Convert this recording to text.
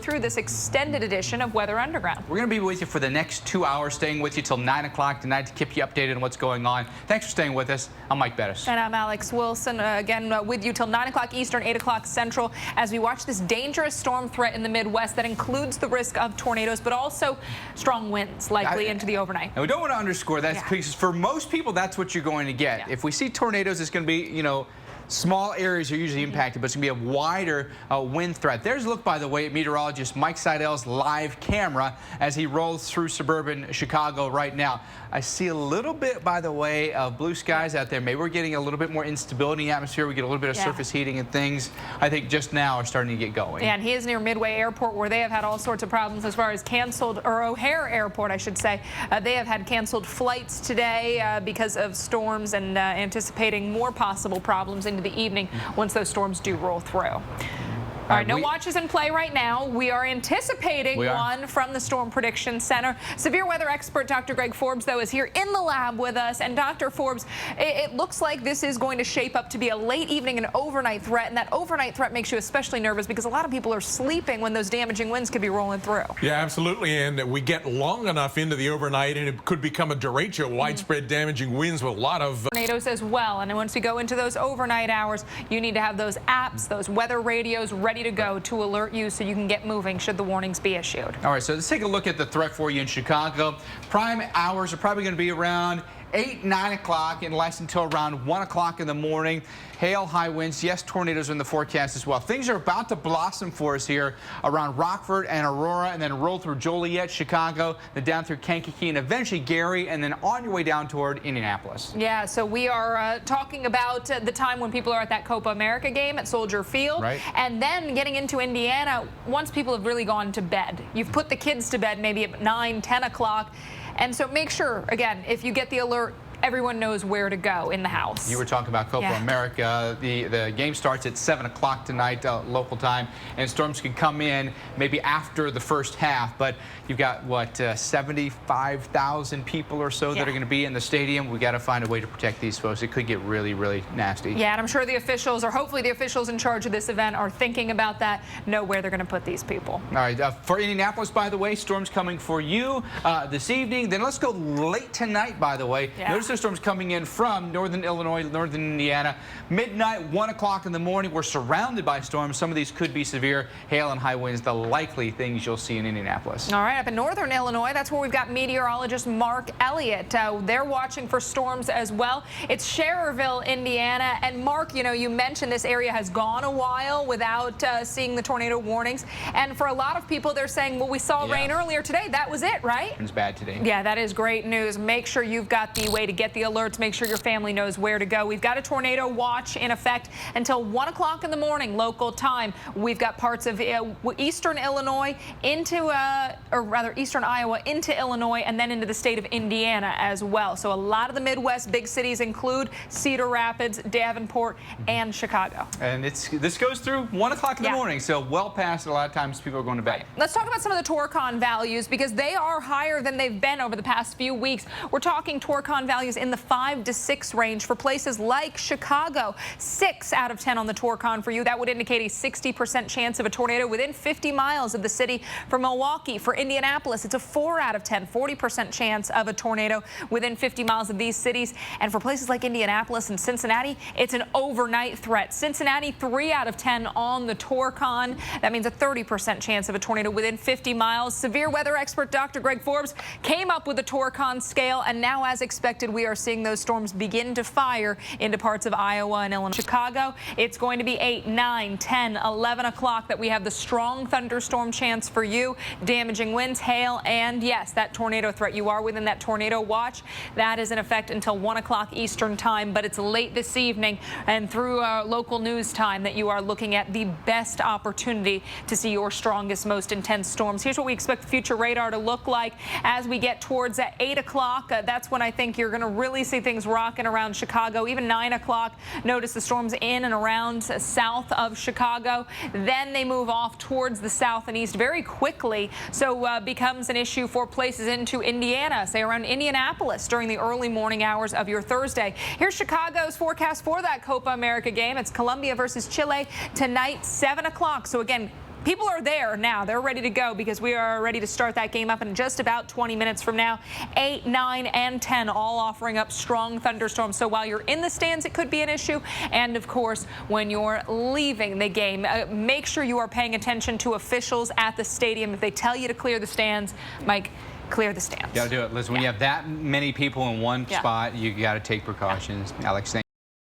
through this extended edition of Weather Underground. We're going to be with you for the next 2 hours, staying with you till 9 o'clock tonight to keep you updated on what's going on. Thanks for staying with us. I'm Mike Bettis. And I'm Alex Wilson, again with you till 9 o'clock Eastern, 8 o'clock Central, as we watch this dangerous storm threat in the Midwest that includes the risk of tornadoes, but also strong winds likely into the overnight. And we don't want to underscore that because for most people, that's what you're going to get. If we see tornadoes, it's going to be, small areas are usually impacted, but it's going to be a wider wind threat. There's a look, by the way, at meteorologist Mike Seidel's live camera as he rolls through suburban Chicago right now. I see a little bit, by the way, of blue skies out there. Maybe we're getting a little bit more instability in the atmosphere. We get a little bit of surface heating and things, I think, just now are starting to get going. And he is near Midway Airport, where they have had all sorts of problems as far as canceled, or O'Hare Airport, I should say. They have had canceled flights today because of storms and anticipating more possible problems into the evening once those storms do roll through. All right, no watches in play right now. We are anticipating one from the Storm Prediction Center. Severe weather expert Dr. Greg Forbes, though, is here in the lab with us. And Dr. Forbes, it looks like this is going to shape up to be a late evening and overnight threat. And that overnight threat makes you especially nervous because a lot of people are sleeping when those damaging winds could be rolling through. Yeah, absolutely. And we get long enough into the overnight and it could become a derecho, widespread damaging winds with a lot of tornadoes as well. And once we go into those overnight hours, you need to have those apps, those weather radios ready to go to alert you so you can get moving should the warnings be issued. All right, so let's take a look at the threat for you in Chicago. Prime hours are probably going to be around 8, 9 o'clock and last until around 1 o'clock in the morning. Hail, high winds, yes, tornadoes in the forecast as well. Things are about to blossom for us here around Rockford and Aurora, and then roll through Joliet, Chicago, then down through Kankakee, and eventually Gary, and then on your way down toward Indianapolis. Yeah, so we are talking about the time when people are at that Copa America game at Soldier Field, and then getting into Indiana once people have really gone to bed. You've put the kids to bed maybe at 9, 10 o'clock, and so make sure, again, if you get the alert, everyone knows where to go in the house. You were talking about Copa America. The game starts at 7 o'clock tonight, local time, and storms can come in maybe after the first half. But you've got, what, 75,000 people or so that are going to be in the stadium. We got to find a way to protect these folks. It could get really, really nasty. Yeah, and I'm sure the officials, or hopefully the officials in charge of this event, are thinking about that, know where they're going to put these people. All right, for Indianapolis, by the way, storms coming for you this evening. Then let's go late tonight, by the way. Notice there's storms coming in from northern Illinois, northern Indiana. Midnight, 1 o'clock in the morning, we're surrounded by storms. Some of these could be severe. Hail and high winds, the likely things you'll see in Indianapolis. All right, up in northern Illinois, that's where we've got meteorologist Mark Elliott. They're watching for storms as well. It's Schererville, Indiana. And Mark, you mentioned this area has gone a while without seeing the tornado warnings. And for a lot of people, they're saying, well, we saw rain earlier today. That was it, right? It's bad today. Yeah, that is great news. Make sure you've got the way to get the alerts. Make sure your family knows where to go. We've got a tornado watch in effect until 1 o'clock in the morning local time. We've got parts of eastern Illinois into, or rather eastern Iowa into Illinois, and then into the state of Indiana as well. So a lot of the Midwest big cities include Cedar Rapids, Davenport, and Chicago. And this goes through 1 o'clock in the morning, so well past a lot of times people are going to bed. Let's talk about some of the Torcon values because they are higher than they've been over the past few weeks. We're talking Torcon values in the 5 to 6 range for places like Chicago. 6 out of 10 on the Torcon for you. That would indicate a 60% chance of a tornado within 50 miles of the city. For Milwaukee, for Indianapolis, it's a 4 out of 10, 40% chance of a tornado within 50 miles of these cities. And for places like Indianapolis and Cincinnati, it's an overnight threat. Cincinnati, 3 out of 10 on the Torcon. That means a 30% chance of a tornado within 50 miles. Severe weather expert Dr. Greg Forbes came up with the Torcon scale, and now, as expected, we are seeing those storms begin to fire into parts of Iowa and Illinois. Chicago, it's going to be 8, 9, 10, 11 o'clock that we have the strong thunderstorm chance for you, damaging winds, hail, and yes, that tornado threat. You are within that tornado watch. That is in effect until 1 o'clock Eastern time, but it's late this evening and through local news time that you are looking at the best opportunity to see your strongest, most intense storms. Here's what we expect the future radar to look like as we get towards 8 o'clock. That's when I think you're going to really see things rocking around Chicago. Even 9 o'clock, notice the storms in and around south of Chicago. Then they move off towards the south and east very quickly. So becomes an issue for places into Indiana, say around Indianapolis during the early morning hours of your Thursday. Here's Chicago's forecast for that Copa America game. It's Colombia versus Chile tonight, 7 o'clock. So again, people are there now. They're ready to go because we are ready to start that game up in just about 20 minutes from now. 8, 9, and 10 all offering up strong thunderstorms. So while you're in the stands, it could be an issue. And of course, when you're leaving the game, make sure you are paying attention to officials at the stadium. If they tell you to clear the stands, Mike, clear the stands. You got to do it. Listen, when you have that many people in one spot, you got to take precautions. Alex, thank you.